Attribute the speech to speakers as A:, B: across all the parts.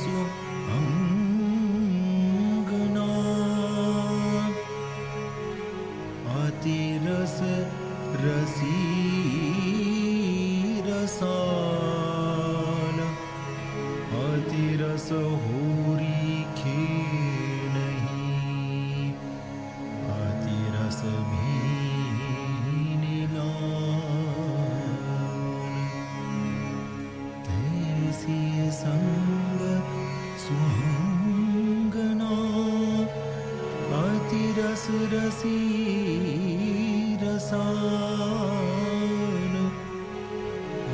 A: सु अंगना अतिरस रसी रसाल अतिरस होरी खेलही अतिरस भीन लाल तैसी संग सुहांगना अतिरस रसी रसाल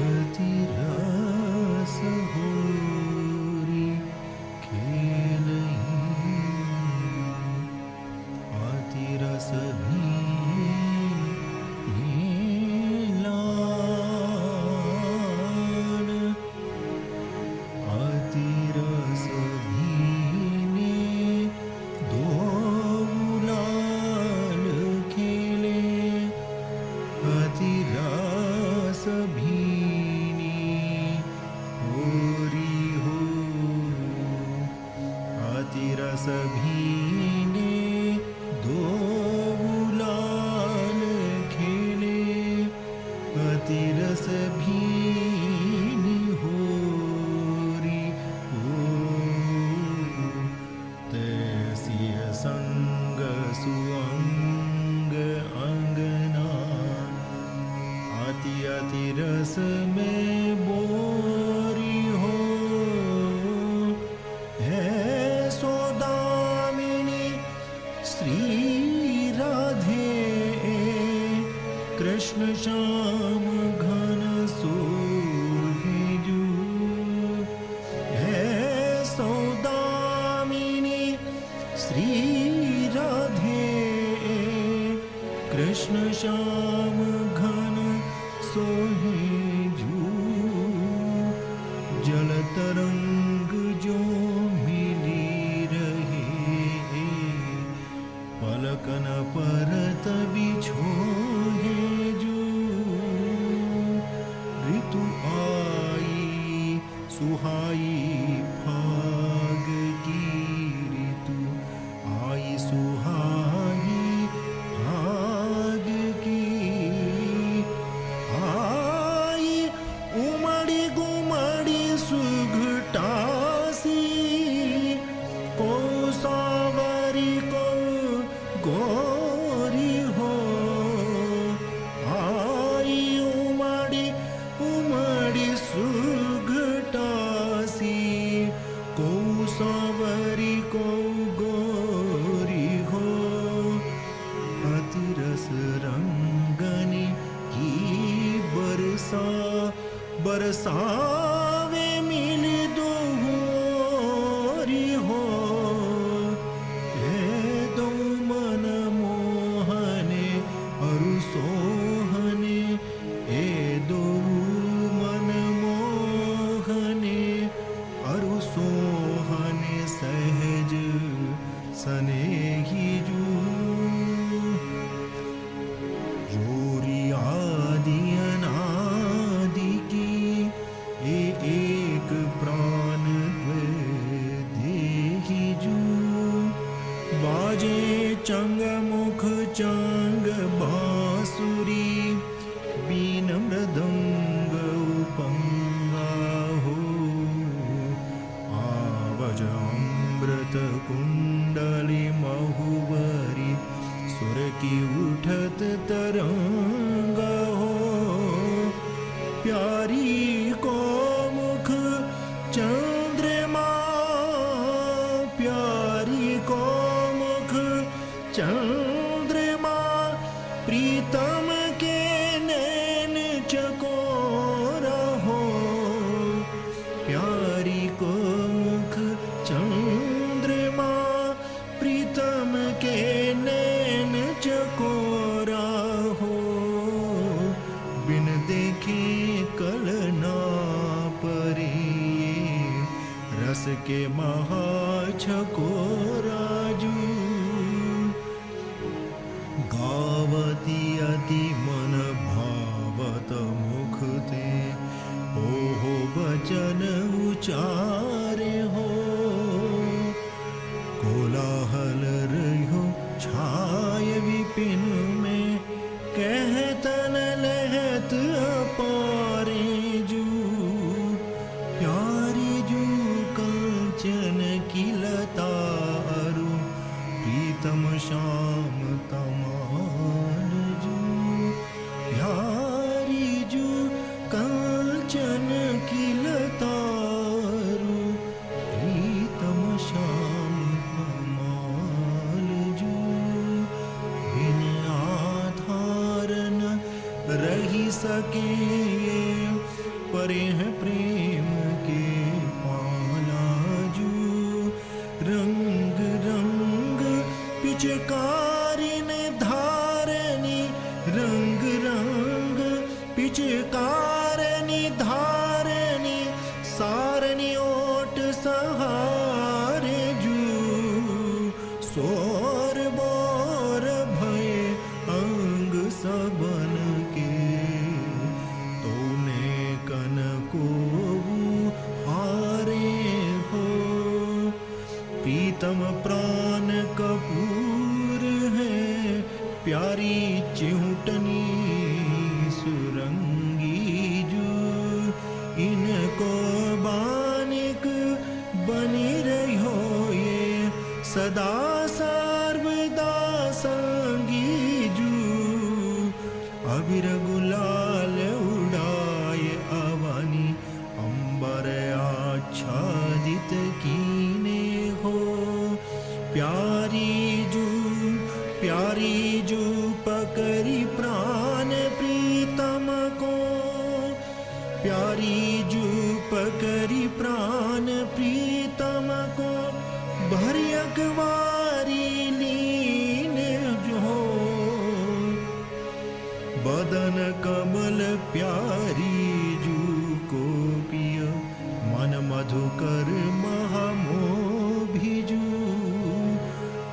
A: अतिरस होरी खेलही अतिरस भीन लाल अतिरस भीने दो लाल खेले अतिरस भीनी होरी हो अतिरस भीने दो लाल खेले अतिरस भीनी होरी हो तैसी संग सुअंग अंगना अति रस में बोरी हो है सौदामिनी श्री राधे कृष्ण श्याम घन सोहिजू है सौदामिनी श्री राधे कृष्ण श्याम घन सोहिजू जल तरंग जो मिली रहे पलकन परत बिछोहे जो ऋतु आई सुहाई फाग की ऋतु आई सुहाई फाग की आई उमड़ी गुमड़ी सुघटासी को सावरी को गोरी हो आई उमड़ी उमड़ी सुघटासी को सावरी को गोरी हो अतिरस रंगनी की बरसावे मिल दो होरी हो हे दो मन मोहने अरु सोहने हे दो मन मोहने अरु सोहने सहज सनेही जू जोरी आदि अनादि की एक प्राण देही जू बाजे चंग मुख चंग बांसुरी बीन मृदंग उपंगा हो आवज अमृत कुंडली महुवरी सुर की उठत तरंगा हो प्यारी को मुख चंद्रमा प्यारी को मुख चंद्रमा प्रीतम के नैन चकोरा हो प्यारी को मुख चंद्रमा प्रीतम के नैन चकोरा हो बिन देखे कल ना परे रस के महा छकोराजू गावती अति मन भावत मुख ते हो बचन उचारे हो। कोलाहल रहो छाय विपिन में, कहतन लहत अपारे जू। प्यारी जू कंचन की लता अरु, प्रीतम श्याम तमाल जू। प्यारी जू कंचन की लता अरु, प्रीतम श्याम तमाल जू। बिन आधार न रही सके, परे हैं प्रेम के पालाजू। रंग रंग पिचकारी ने धारनी, रंग रंग पिचकारनी धारनी। सारनी ओट सहारे जू, सोर बोर भय अंग सबन के। तूने कन को हारे हो, प्रीतम प्राण कपूर है। प्यारी चिहुटनी सुरंगी जू, इनको बानिक बनी रही हो ये, सदा सर्वदा संगी जू। अबीर गुलाल उड़ाए अवनी, अंबर आच्छादित कीने हो। प्यारी जू पकड़ी प्राण प्रीतम को। प्यारी जू पकड़ी प्राण प्रीतम को, भरी अखबारी लीन जो। बदन कमल प्यारी जू को पिय, मन मधुकर महामोभिजू।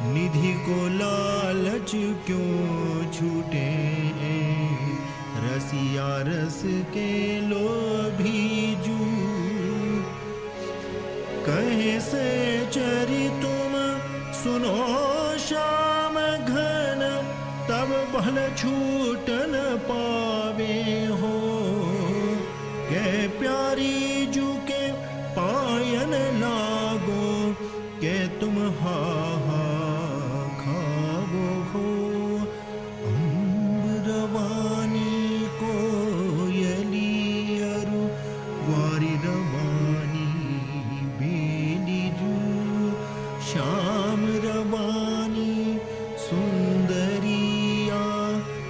A: निधि को लालच क्यों छूटे, रसिया रस के लोभीजू। कहे से चरी तुम सुनो श्याम घन, तब भल छूट न पावे हो। के प्यारी जू के पायन लागो, के तुम हा खावो हो। रवानी को यली अरु, वारी रवानी बेली जू। श्याम रवानी सुंदरिया,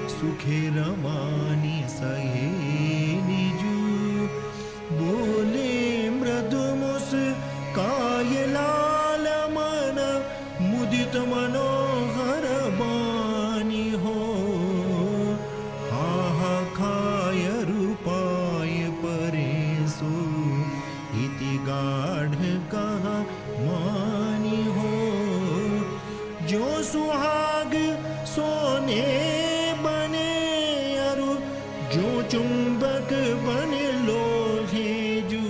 A: सुखे रवानी सहेली जू। बोले मृदु मुस्काय लाल मन, मुदित मनोहर बानी हो। खाय रूपाय परेशो, इति गाढ़ कहा मानी हो। जो सुहाग सोने बने अरु, जो चुंबक बने लोहे जू।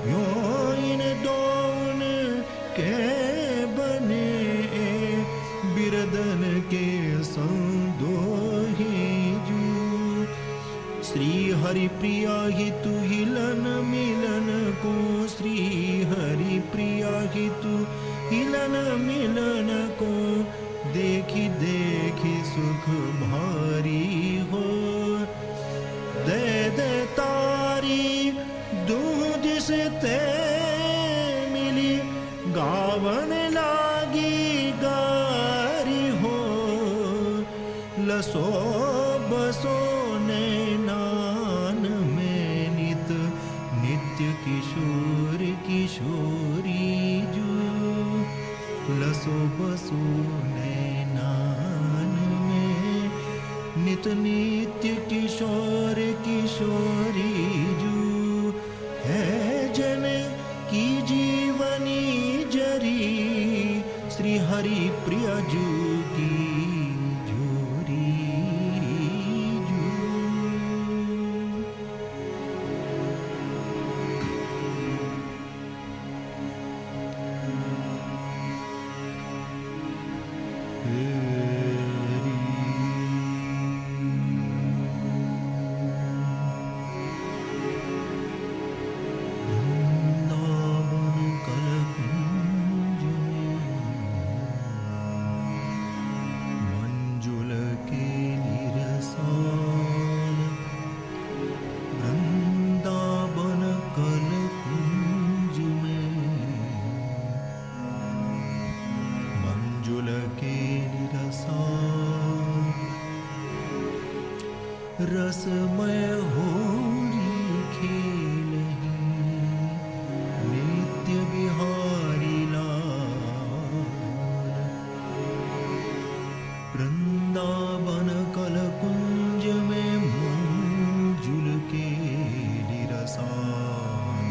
A: यो इन दोन के बने, बिरदन के संदोहे जू। श्री हरि प्रिया हितु हिलन मिलन को, श्री हरि प्रिया हितु हिलन मिलन को। देखी देखी सुख भारी हो, दे दे तारी दूध से ते मिली। गावन लागी गारी हो, लसो बसो नैनान में नित। नित्य किशोर किशोरी जू, लसो बसो नैनान में नित। नित्य किशोर किशोरी जू, है जन की जीवनी जरी। श्री हरि प्रिय जू की जोरी जू। रसमय होरी खेलहि नित्य बिहारी लाल। वृंदावन कलकुंज में मंजुल केली रसान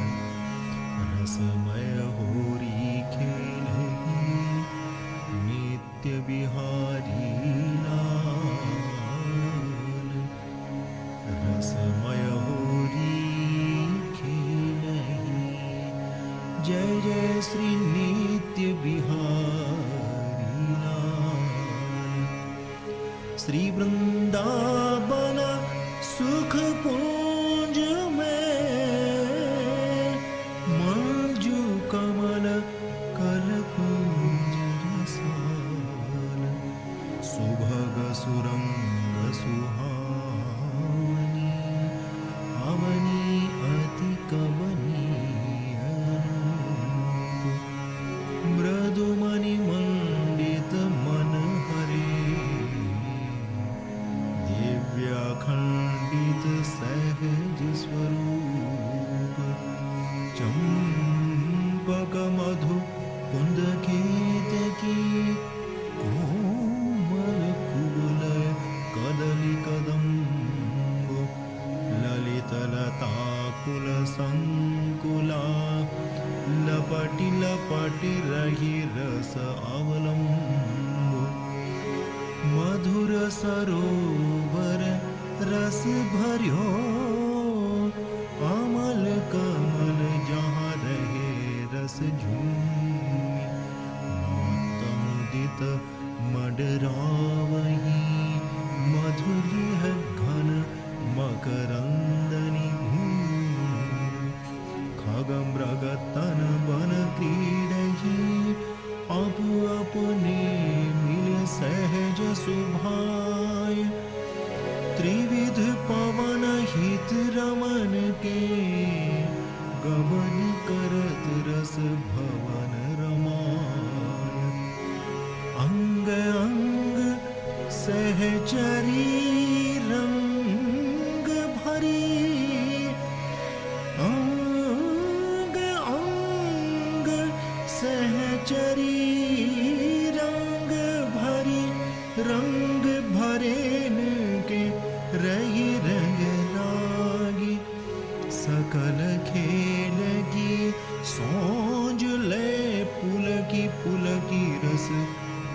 A: रसमय होरी खेलहि नित्य बिहारी लाल। रसमय होरी खेलहि जय जय श्री नित्य बिहारी लाल। श्री वृंदावन सुख पुंज में मंजू कमल कलकुंज रसाल। सुभग सुरंग सुहानी अवनी अति कमनीय रूप। मृदुमणि मंडित मन हरे दिव्याखंडित सहज स्वरूप। चंपक मधु कुंद केतकी कोमल कुलय कदली कदम्ब। ललित लता कुल संकुला लपटी लपटी रही रस अवलंब। मधुर सरोवर रस भर्यो अमल कमल जहाँ रहे रस झूमी। मातमुदित मडरावही मधुर है घन मकरंदनी भूमि। खग मृग तन बन क्रीडहि अप अपने मिल सहज सुभाय। त्रिविध पवन हित रमन के गमन करत रस भवन रमाय। अंग अंग सहचरी रंग भरी अंग अंग सहचरी रंग भरी। रंग भरेन के रही रंग रागी सकल खेल की सोज ले पुलकी रस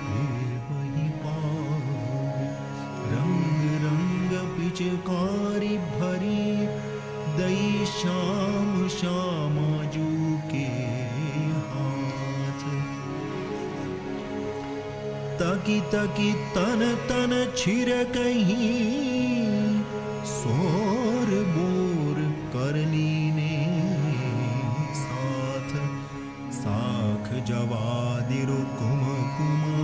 A: वही पावे। रंग रंग पिचकारी भरी दई श्याम श्यामाजू के हाथ। तकी तकी तन तन छिड़कहि सोर बोर करनी ने साथ। साख जवादिरु कुम कुमा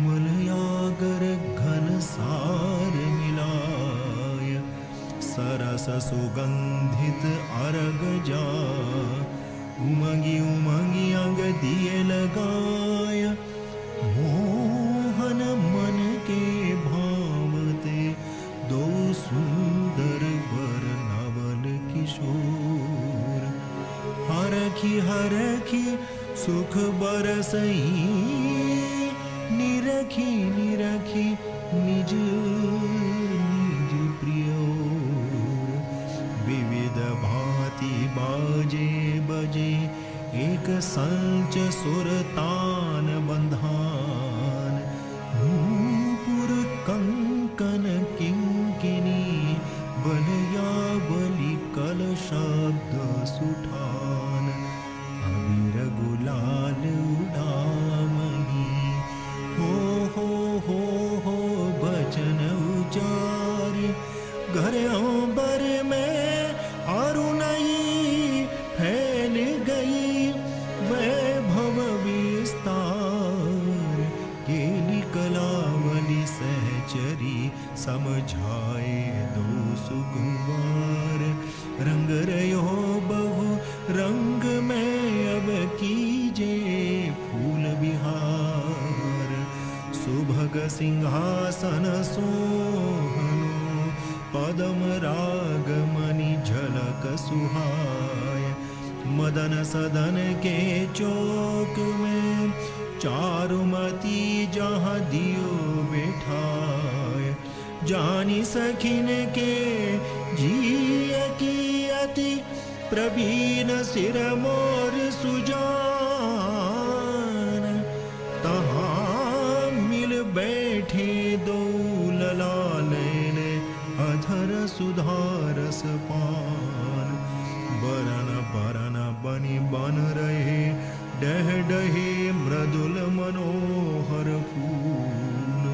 A: मलयागर घन सार मिलाय। सरस सुगंधित अरग जा उमंगी उमंगी अंग दिए लगाय। मोहन मन के भावते दो सुंदर वर नवल किशोर। हरखी सुख बरसई निरखी निरखी निज निज प्रियोर। विविध भांति बाजे बजे एक संच सुरतान बंधान। नूपुर कंकन किंकिनी बलया बलि कल शब्द सुठान। अबीर गुलाल उडामही हो बचन उचार्य। घर अंबर में अरुणई फैल गई वैभव विस्तार। केली कलावली सहचरी समझाए दो सुकुमार। रंग रयो बहु रंग में अब कीजे फूल विहार। सुभग सिंहासन सोहनो पदम राग मणि झलक सुहाय। मदन सदन के चौक में चारुमती जहाँ दियो बैठाय। जानी सखिन के जिय की अति प्रवीण सिर मोर सुजान। तहाँ मिल बैठे दो ललालेन अधर सुधारस पान। बरन बरन बनि बन रहे डह डहे मृदुल मनोहर फूल।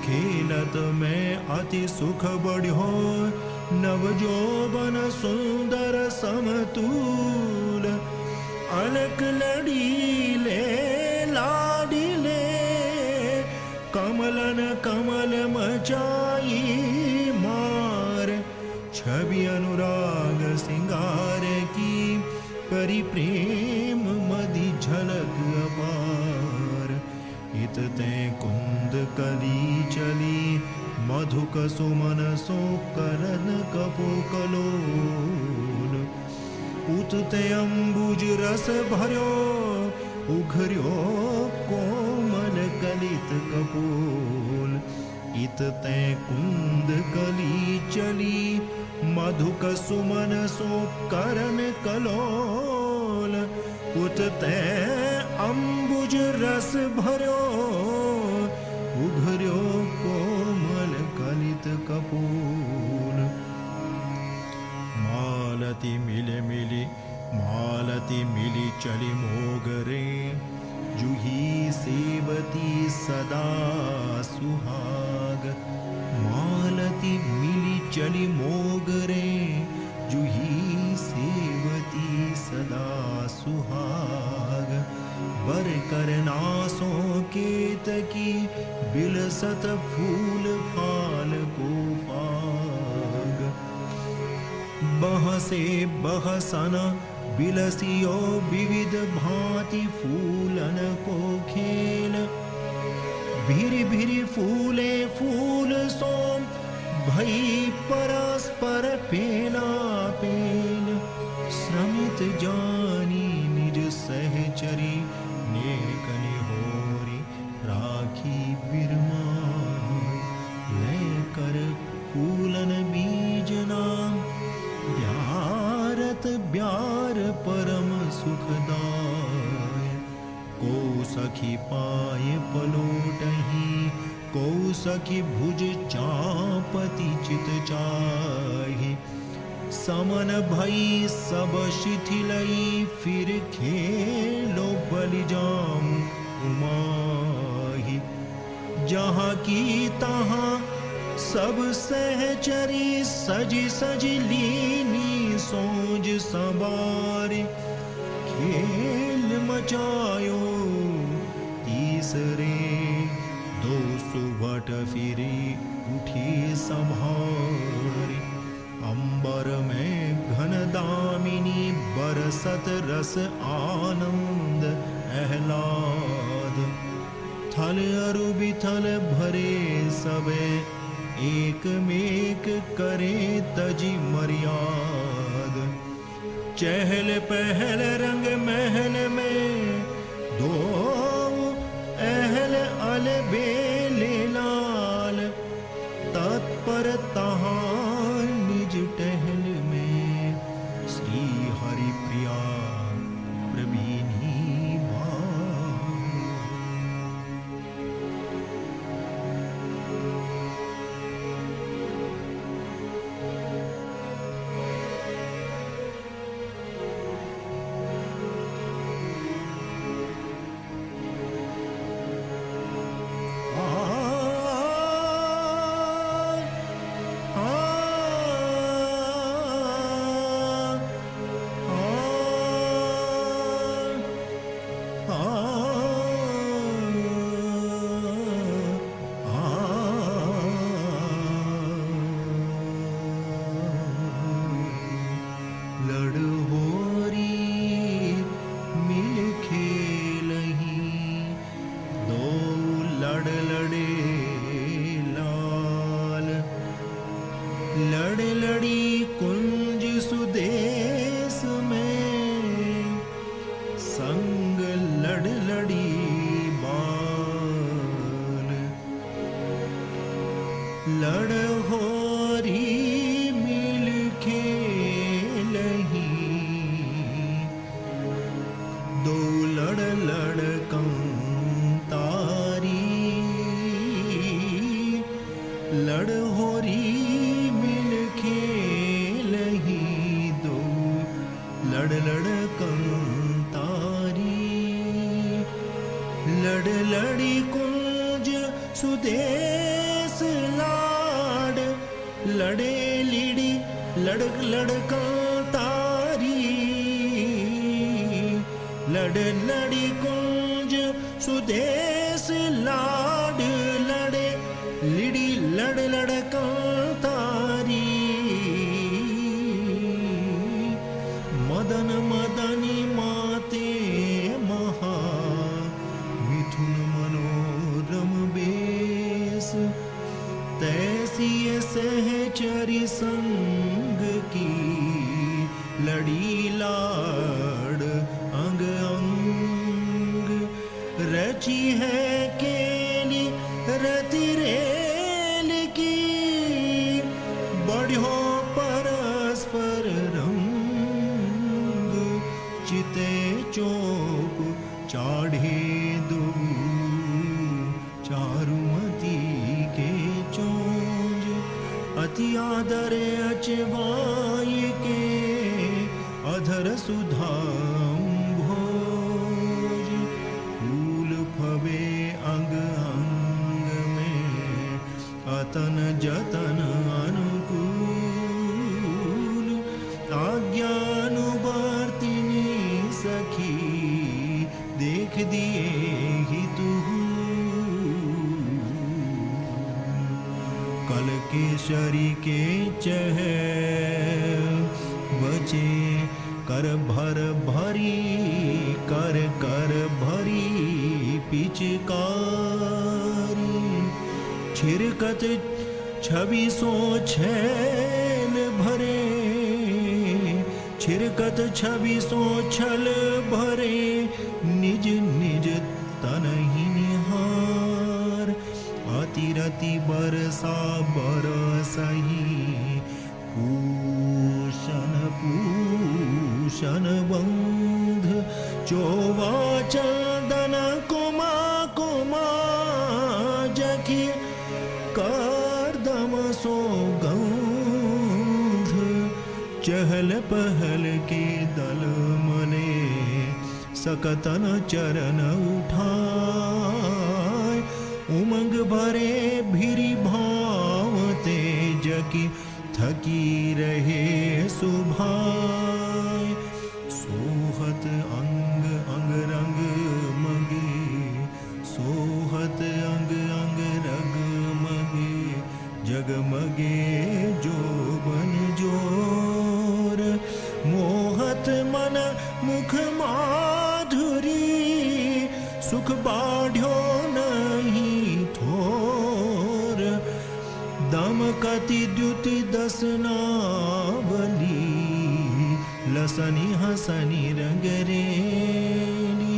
A: खेलत में अति सुख बढ़ो नवजोबन सुंदर समतूल। अलक लड़ीले लाडिले कमलन कमल मचाई मार। छवि अनुराग सिंगार की परिप्रेम मदि झलक अपार। इत ते कुंद कली चली मधुक सुमन सो करन कपोकलोल। उत ते अम्बुज रस भर्यो उघर्यो कोमल कलित कपोल। इत ते कुंद कली चली मधुक सुमन सो करन कलोल। उत ते अम्बुज रस भर्यो उघर्यो कोमल कलित कपोल। मालती मिले मिली मालती मिली चली मोगरे। जूही सेवती सदा सुहाग। मालती मिली चली मोगरे जूही सेवती सदा सुहाग। बर करनासों केतकी बिलसत फूल फाल को फाग। बहसे बहसन बिलसियो विविध भांति फूलन को खेल। भिरी भिरी फूले फूल सो भई परस्पर पेला पेल। श्रमित जानी निज सहचरी नेक निहोरी राखी बिरमाय। ले कर फूलन बीज नाम ब्यारत ब्यार परम सुखदाय। को सखी पाए पलोटही को सखी भुज चापति चित चाहि। समन भई सब शिथिलई फिर खेलो बलि जाऊं उमाहि। जहाँ की तहाँ सब सहचरी सजी सजी लीनी सोज संबारी। खेल मचायो तीसरे दो सुभट फिरी उठी संभारी। अंबर में घन दामिनी बरसत रस आनंद आह्लाद। थल अरु बिथल भरे सबे एक मेक करे तजी मर्याद। चहल पहल रंग महल में दो अहल अल बेले लाल। तत्पर तहाँ निज टहल में श्री हरि प्रिया प्रवीणी बाल। संग लड़ लड़ी बाल। लड़ होरी मिल खेलही, दो लड़ लड़कं तारी। लड़ होरी मिल खेलही, दो लड़ लड़कं तारी। लड़ लड़ी कुंज सुदेश लाड, लड़े लिड़ी लड़क लड़का तारी। लड़ लड़ी कुंज सुदेश लाड, लड़े लिड़ी लड़ लड़का तारी। मदन मदनी माते महा, मिथुन मनोरम बेस। तैसी सहचरी संग की, लड़ी लाड अंग अंग। रची है केली रति रेल की, बढ़ो परस्पर रंग। चिते चोप चाढ़े दो, चारुमती के चोंज। अति आदर अचवाय के, अधर सुधा भोज। फूल फबे अंग अंग में, अतन जतन अनुकूल। आज्ञानुवर्तिनी सखी, देख दिए ही तू। कल केसरी के चहल बचे, कर भर भरी कर कर भरी पिचकारी। छिरकत 2600 छैल भरे, छिरकत 2600 छल भरे। निज निज तनहि निहार, अति रति बरसा बरसही। पूषण पूषण बंध, चोवा चंदन कुमा कुमा। जखि करदम सौगंध, चहल पहल के दल मने। सकतन चरण उठाय, उमंग भरे भिरी भावते। जकी थकी रहे सुभाय, सोहत अंग अंग रंग मगे। सोहत अंग अंग रग मगे, जगमगे जोबन जोर। मोहत मन मुख माधुरी, सुख बाढ़्यो नहीं थोर। दमकति द्युति दसनावली, लसनी हसनी रंगरेली।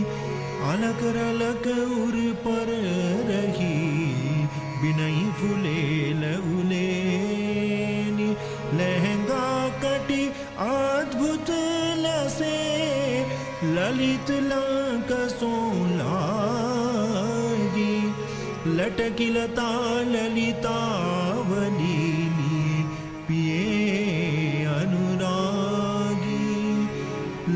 A: अलक रलक उर पर रही, बिनई फुलेल उलेली। लहंगा कटी अद्भुत लसे, ललित लंक सोलागी। लटकी लता ललितावली, पिए अनुरागी।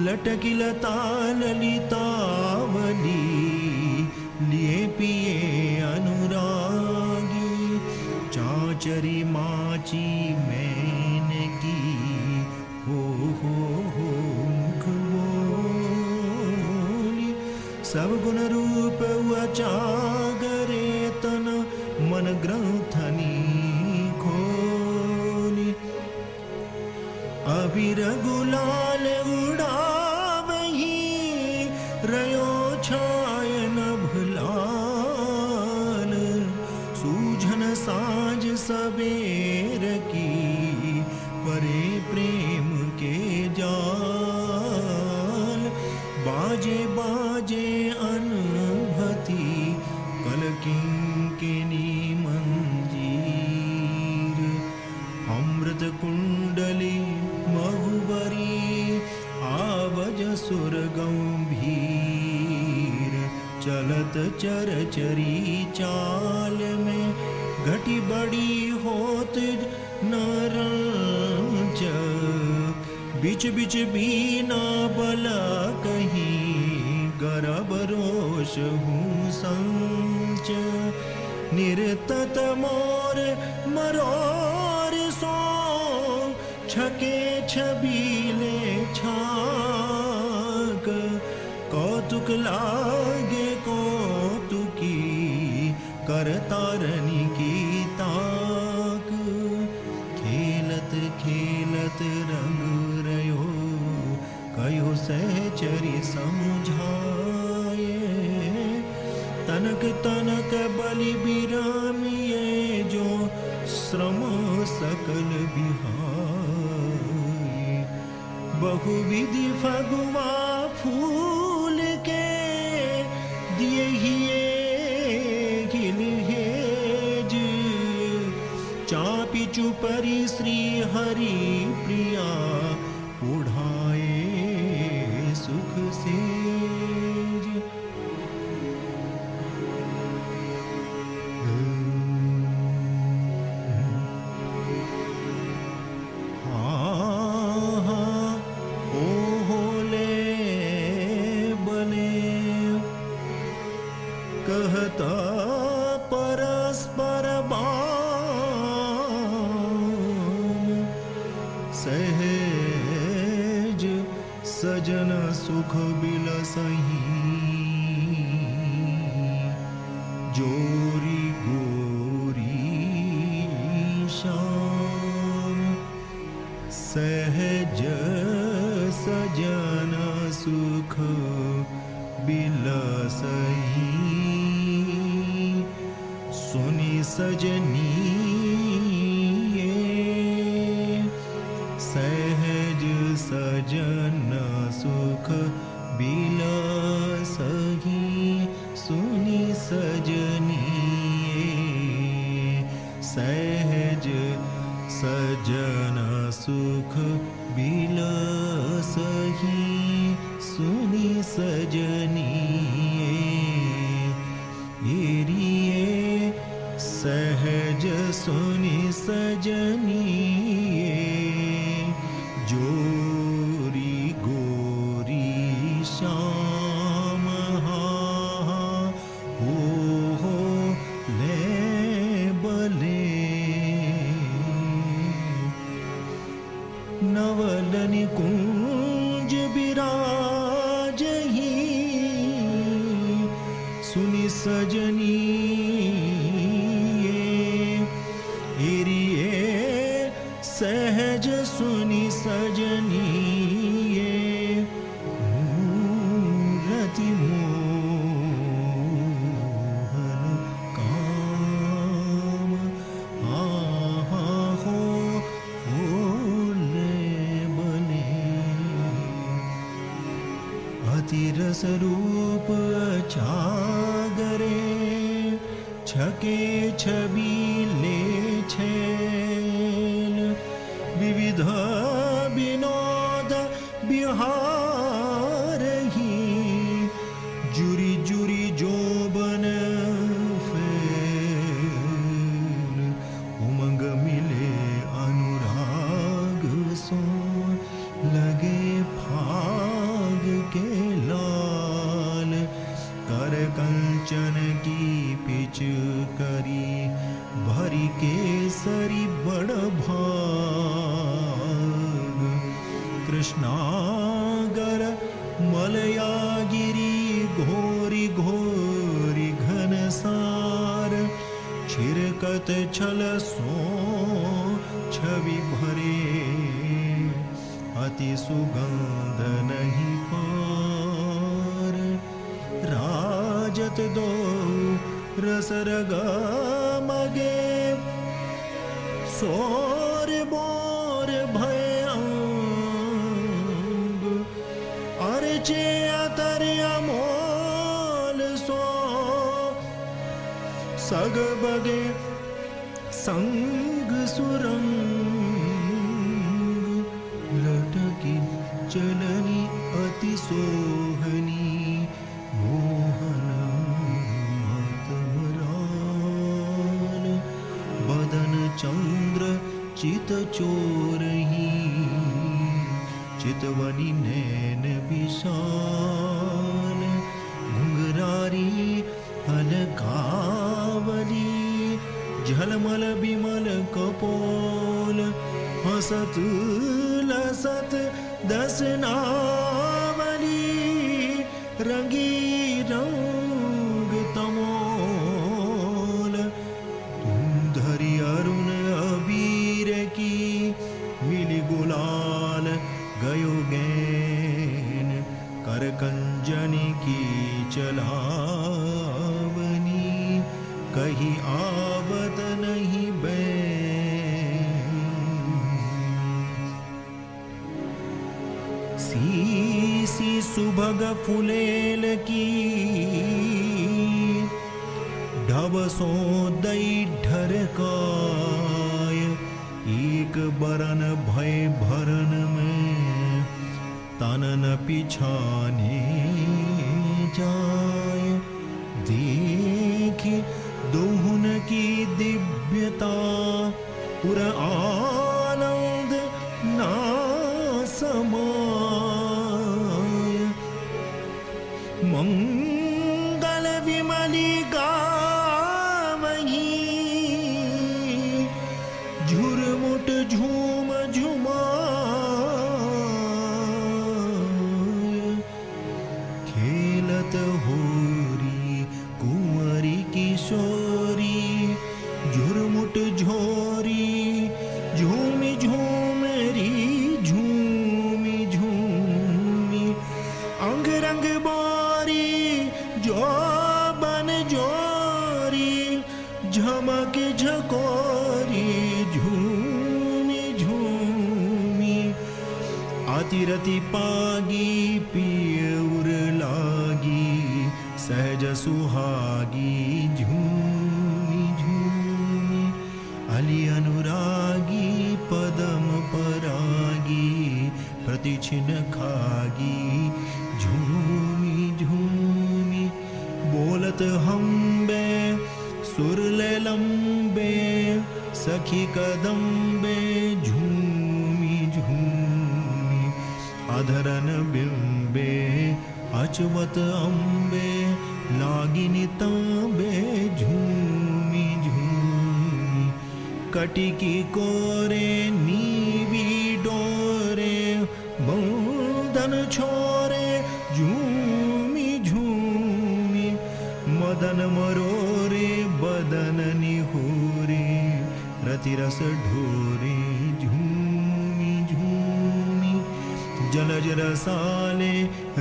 A: लटकी लता ललितावली, लिए पिए अनुरागी। चाचरी माची मैन की, हो मुख बोली। सब गुण रूप उचागरे, तन मन ग्रंथनी खोली। अबीर गुलाल उड़ावही, रयो छायन भुलाल। सूझन साँझ सबेर की, परे प्रेम के जाल। बाजे बाजे अनभति कलकिंकिनी मंजीर अमृत कुंडली महुबरी आवज सुर गंभीर चलत चरचरी चाल में घटी बड़ी होत नरंच बिच बिच बीना बला कहीं गर्भ रोष हूँ संच निरतत मोर मरोर सो छके छबीले छाक कौतुक लागे कौतुकी करतारनी की ताक खेलत खेलत रंग रयो कयो सहचरी समझाए तनक तनक बलि बिरामिए जो श्रम सकल बिहाय बहुविधि फगुआ फूल के दिए हिए गिलहेज चापी चुपरी श्री हरि प्रिया उड़ाए सुख सेज कहता परस्पर बाम सहज सजन सुख बिलसही जोरी गोरी श्याम सहज सजन सुख बिलसही सुनी सजनी सहज सजन सुख बिलसही सुनी सजनी सहज सजन सुख बिलसही सुनी सजनी एरिए सहज सुनी सजनी जोरी गोरी श्याम हो ले बले नवलनि कुंज बिराजही सुनी सजनी सहज सुनी सजनी मूरति मोहन काम हो ले बने अति रस रूप छागरे छके छबीले छेल विविध विनोद बिहार ही जुरी जुरी जोबन फेल उमंग मिले अनुराग सो लगे फाग के लाल कर कंचन की पिच करी भरी केसरी बड़ भाग कृष्णागर मलयागिरी घोरी घोरी घनसार छिरकत छल सो छवि भरे अति सुगंध नहीं पार राजत दो रसरग मगे सोर बोर भयंग अर्चे अतर्यम सग बगे संग सुरंग लटकी चलनी अति सोहनी मोहन मतमराल बदन चंद्र चित चोरही चितवनी नैन विशाल घुंघरारी अलकावली झलमल बिमल कपोल हसत लसत दसनावली रंगी रंग तमोल तुम धरी अरुण अबीर की मिली गुलाल गयो गैन कर कंजनी की चलावनी कहीं आवत नहीं बैन सी सुभग फुलेल की ढबसो दई ढरकाय एक बरन भय भरन में तनन पिछाने जाय देखी दोहुन की दिव्यता पुर आनंद ना समाय मंगल विमली गावही झुरमुट झूम झुमाय खेलत होरी कुंवरी किशोरी झुरमुट झोरी झूमी झूमरी झूमी झूमी अंग रंग बोरी जो बन जोरी झमक झकोरी झूमी झूमी अतिरति पागी पियुर लागी सहज सुहागी झूमी झूमी अली अनुरागी पदम परागी प्रतिछिन खागी झूमी झूमी बोलत हम्बे सुरले लंबे सखी कदम्बे झूमी झूमी अधरन बिंबे अचवत अम्बे लागिनी तांबे झूमी झूमी कटिकी कोरे नीवी डोरे बंधन छोरे झूमी झूमी मदन मरोरे बदन निहोरे रतिरस ढोरे झूमी झूमी जलज रसाले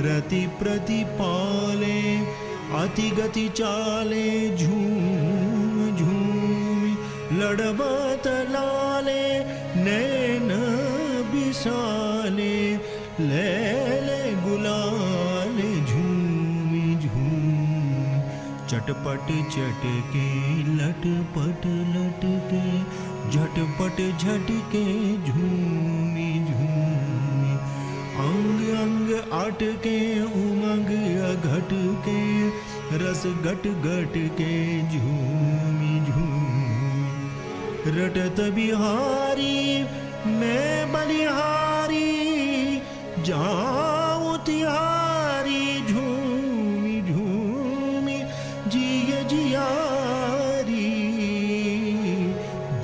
A: रति प्रतिपाले अति गति चाले झूम झूमी लड़बत लाले नैन विशाले ले ले गुलाले झूमी झूमी चटपट चटके लटपट लटके झटपट झटके झूमी झूमी अंग अंग अटके उमंग अघटके रस गट गट के झूमी झूमी रटत बिहारी मैं बलिहारी जाऊं तिहारी झूमी झूमी जिय जियारी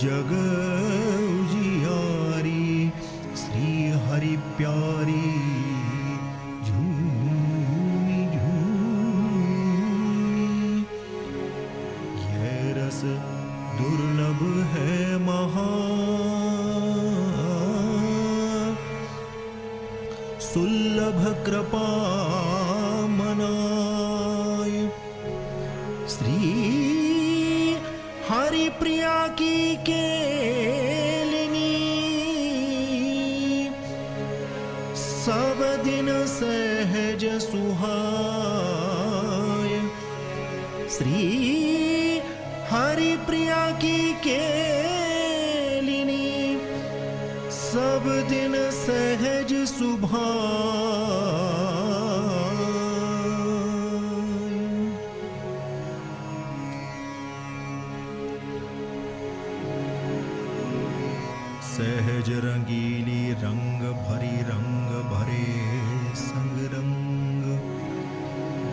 A: जग उजियारी श्री हरि प्यारी झूमी झूमी यह रस दुर्लभ है महा सुलभ कृपा मनाय श्री हरि प्रिया की केलिनी सब दिन सहज सुहाय श्री हरि प्रिया की केलिनी सब दिन सहज सुभान। सहज रंगीली रंग भरी रंग भरे संग रंग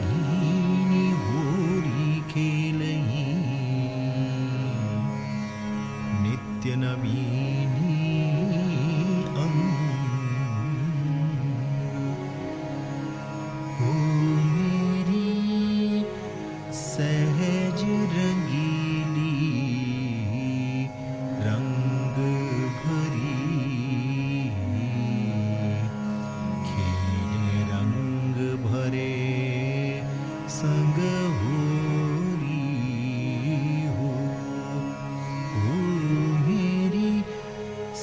A: नीनी होरी खेलही नित्य नवीनी अंग हो मेरी सहज रंगीली रंग भरी खेले रंग भरे संग होरी हो मेरी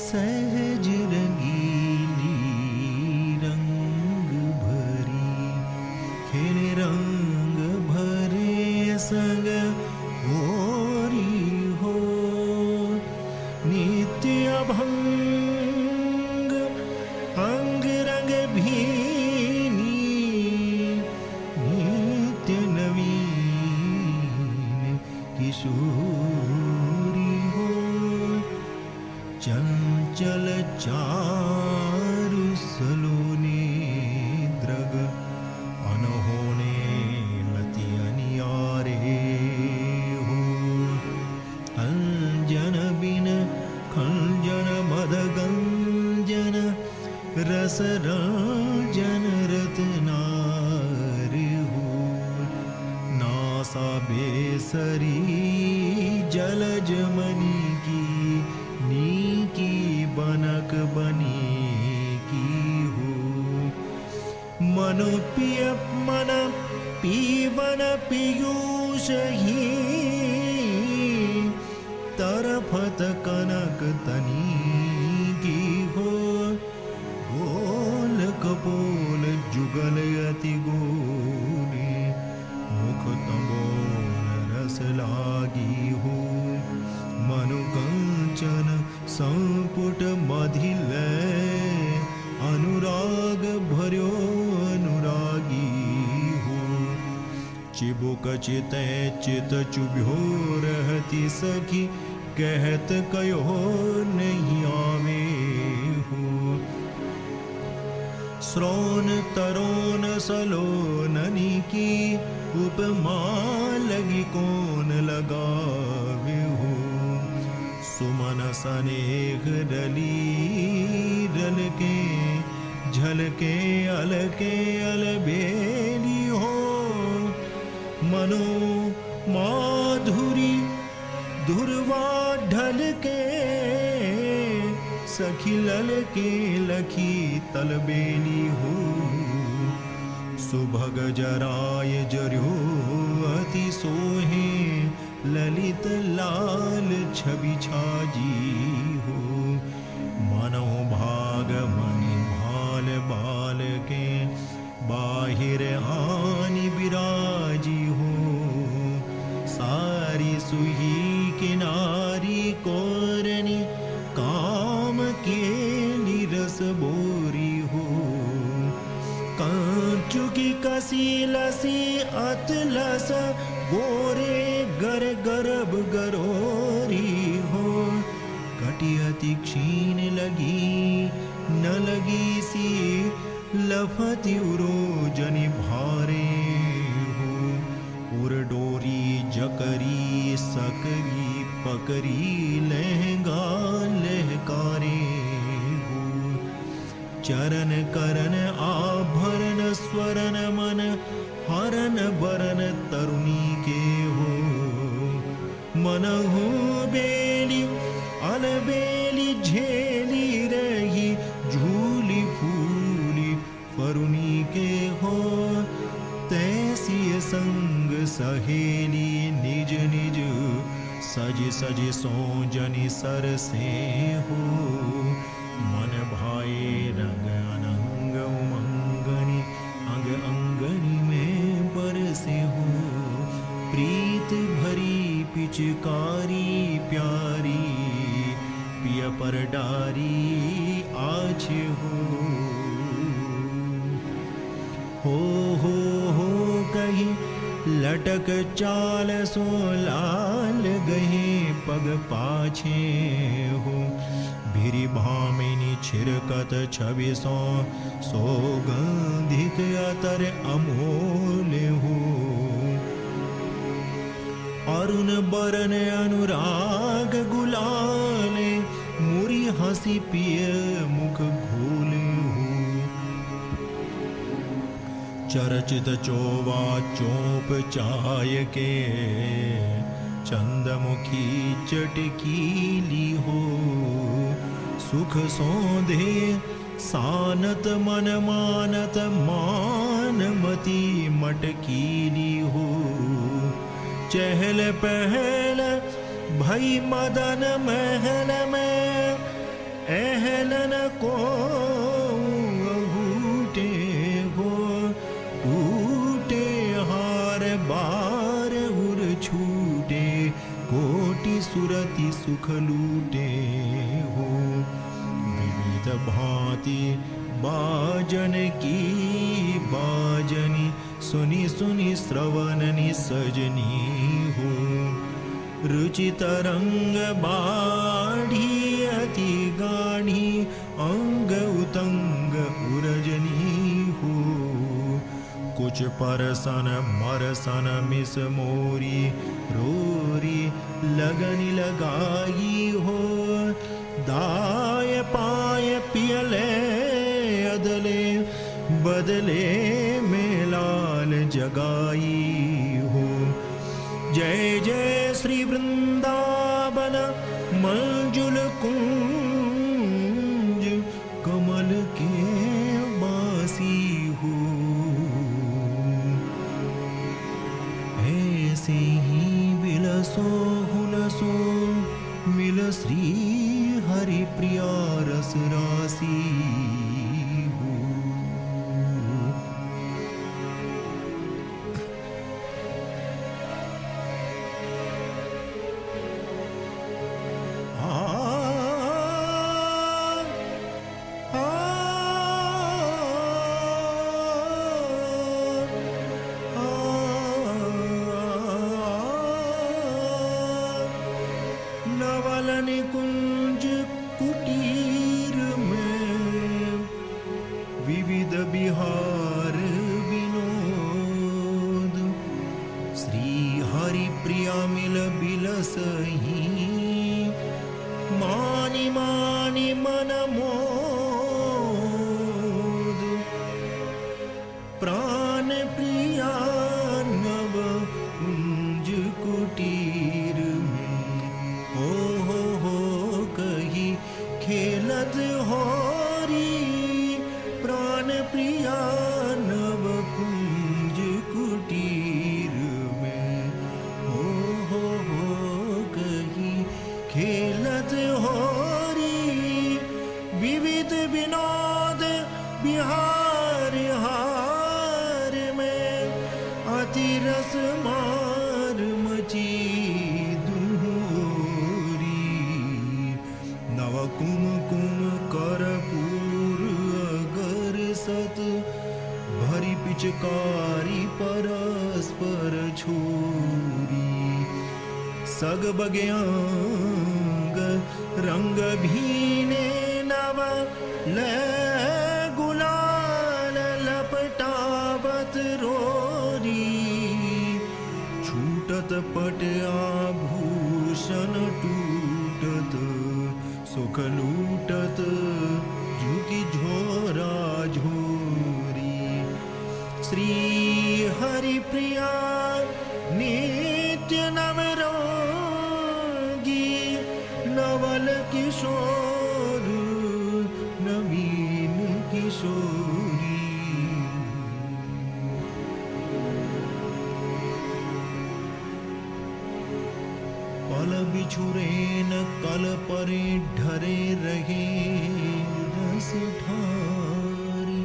A: सहज रंगीली रंग भरी खेले रंग भरे संग होरी हो नित्य अभंग अंग रंग भीनी नित्य नवीन किशोरी हो चंचल चारु सलोने द्रग अनहोने लति अनियारे हो अंजन बिन खंजन मद गंजन रस रंजन रत्नार हो नासा बेसरी जलज मनी की नीकी बनक बनी की हो मनु पिय मन पीवन पीयूष ही तरफत कनक तनी की हो गोल कपोल जुगल अति गोले मुख तंबोल रस लागी हो मनु कंचन संपुट मधिल अनुराग भर्यो अनुरागी हो चिबुक चित चित चुभ्यो रहती सखी कहत कयो नहीं आवे हो श्रोन तरोन सलोननी की उपमा लगी कौन लगावे हो सुमन सनेह डली रल के झलके अलके अलबेली हो मनो माधुरी धुरवा ढल के सखी लल के लखी तलबेली हो सुभग जराय जर्यो अति सोहे ललित लाल छवि छाजी हो मनो भाग मणि भाल बाल के बाहिर आनी बिराजी हो सारी सुही किनारी कोरनी काम केली रस बोरी हो कांचु की कसी लसी अतलस गोरे गर गर्भ गरोरी हो कटी अति क्षीण लगी न लगी सी लफती उरोजनी भारे हो उर डोरी जकरी सकरी पकरी लहंगा लहकारे हो चरण करन आभरण स्वरन मन हरन बरन तरुणी के हो मनहु बेली अलबेली झेली रही झूली फूली फरुनी के हो तैसी संग सहेली निज निज सज सज सोजनी सर से हो मन भाए रंग अनंग उमंगनी अंग अंगनी में बरसे हो प्रीत भरी पिचकारी प्यारी पिय पर डारी आज हो कहीं लटक चाल सो लाल गहे पग पाछे हो भिरी भामिनी छिरकत छवि सो सौगंधिक अतर अमोल हो अरुण बरन अनुराग गुलाले मुरी हंसी पिय मुख घोले हो चरचित चोवा चोप चाय के चंदमुखी चटकीली हो सुख सौंधे सानत मन मानत मानमती मटकीली हो चहल पहल भई मदन महल में एहलन को घूटे हो टूटे हार बार उर छूटे कोटि सुरति सुख लूटे हो विविध भांति बाजन की बाजनी सुनी सुनी श्रवणनी सजनी हो रुचि तरंग बाढ़ी अति गाढ़ी अंग उतंग उरजनी हो कुछ परसन मरसन मिस मोरी रोरी लगनी लगाई हो दाय पाय पियले अदले बदले में लाल जगाई हो जय जय श्री वृंदावन मंजुल कुंज कमल के बासी हो ऐसे ही बिलसो हुलसो मिल श्री हरि प्रिया रस रासी कुंज कुटीर में विविध बिहार विनोद श्री हरि प्रिया मिल बिलसही मानी मानी मन मोद प्राण प्रिया नव कुंज कुटीर में हो कही खेलत होरी प्राण प्रिया नव कुंज कुटीर में हो कही खेलत होरी विविध विनोद बिहार हार में अति रस मार मची कुम कुम करपूर अगर सत भरी पिचकारी परस्पर छोरी सग बग्यांग रंग भीने नव ले गुलाल लपटावत रोरी छूटत पट आभूषण टूटत सुख लूटत झुकी झोरा झोरी श्री हरि प्रिया नित्य नवरोगी नवल किशोर नवीन किशोरी पल बिछुरेन कल परे ढरे रहे रस ढारी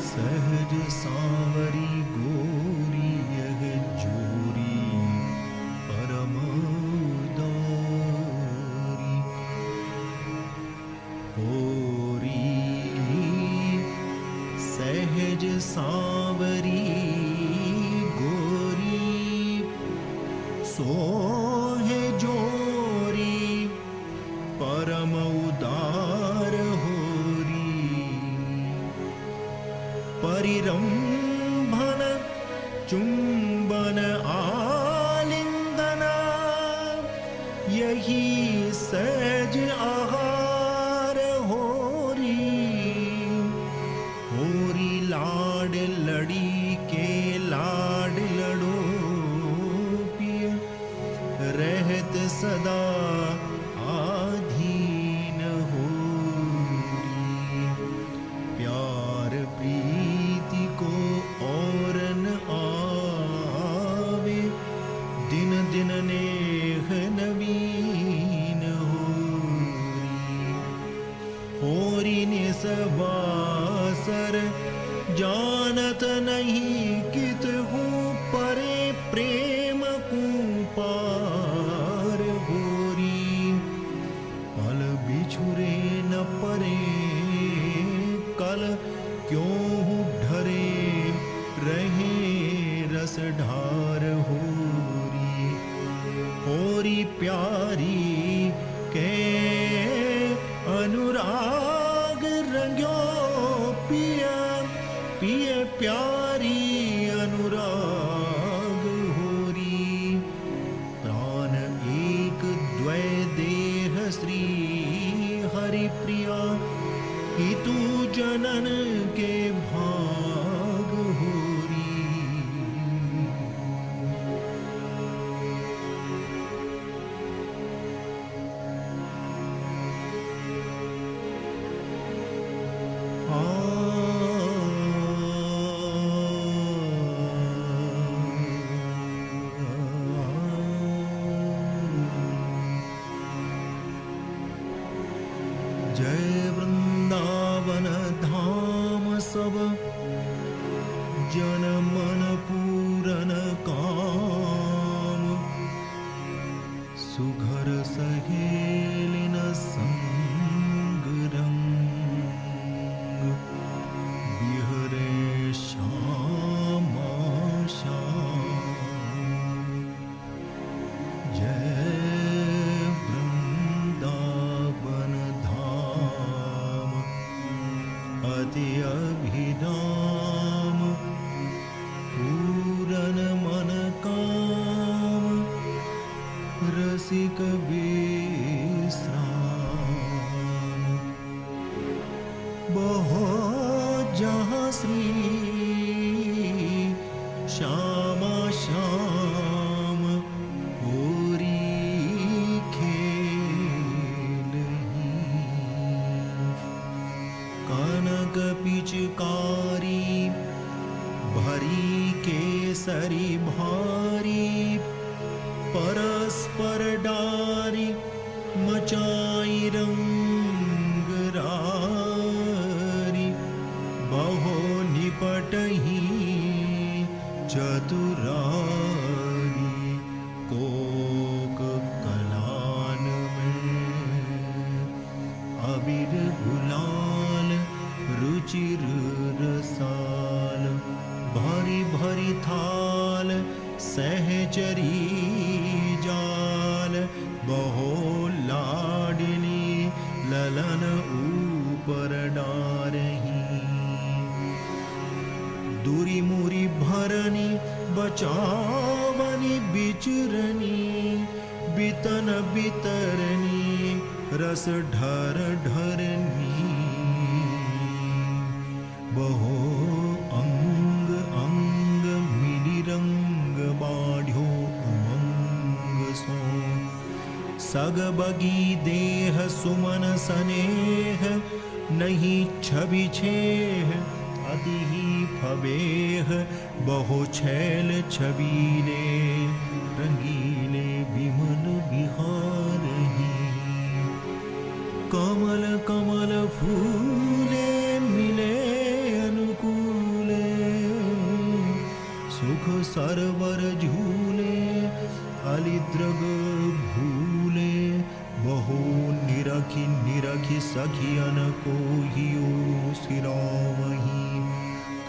A: सहज सांवरी गोरी यह जोरी पर सोहे जोरी परम उदार होरी परिरंभन चुंबन आलिंगना यही सहज आहार होरी होरी लाड लड़ी के लाड लड़ो पिय रहत सदा आधीन होरी प्यार प्रीति को और न आवे दिन दिन नेह नवीन होरी निसवासर जानत नहीं कित हूँ परे प्रेम को पार होरी पल बिछुरे न परे कल क्यों ढरे रहे रस ढार होरी होरी प्यारी के अनुराग रंग्यो पिया पिय प्यारी अनुराग होरी प्राण एक द्वै देह श्री हरि प्रिया हितु जनन के भाग होरी जय वृंदावन धाम सब जन मन पूरन काम सुघर सहेलिन संग रंग बिहरे श्यामा श्याम जय वृंदावन धाम अति अभिराम पूरन मन काम रसिक विश्राम बहुत जहाँ श्री श्यामा श्याम होरी खेलही कनक पिचकारी भरी केसरी भारी परस्पर डारी मचाई रंग रारी बहो निपटही चतुरारी कोक कलान में अबीर गुलाल रुचिर रसाल भारी भारी थाल सहचरी जाल बहो लाडली ललन ऊपर डारही दूरी मूरी भरनी बचावनी बिचरनी बितन बितरनी रस ढर ढरनी बहो अंग अंग मिली रंग बाढ़ो उमंग सो सग बगी देह सुमन सनेह नहीं छवि छेह अति ही फबेह बहु छैल छबीले रंगीले विमल बिहारही कमल कमल फूले मिले अनुकूले सुख सरवर झूले अलिद्रग भूले बहु निरखी निरखी सखियन को हियो सिरावही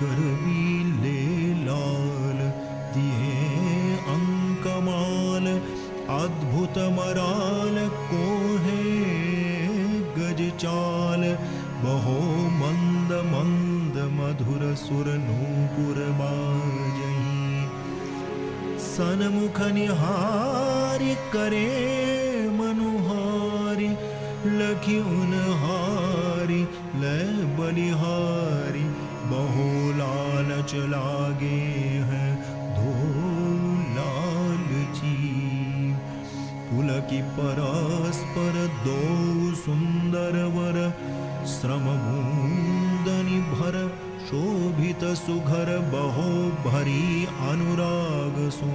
A: करबी ले लाल दिए अंकमाल सनमुख निहारी करे मनुहारी लखी उनहारी ले बलिहारी बहु लालच लागे हैं दो लालची पुलकी परस्पर दो सुंदर वर श्रम मुंदनि भर शोभित सुघर बहो भरी अनुराग सु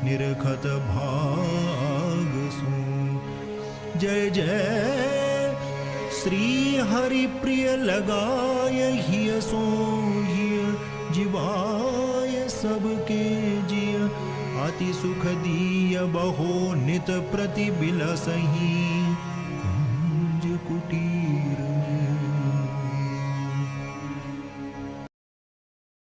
A: निरखत भाग सु जय जय श्री हरि प्रिय लगाय हिय सो हिय जीवाय सबके जिय अति सुख दीय बहो नित प्रति बिलसही कुंज कुटीर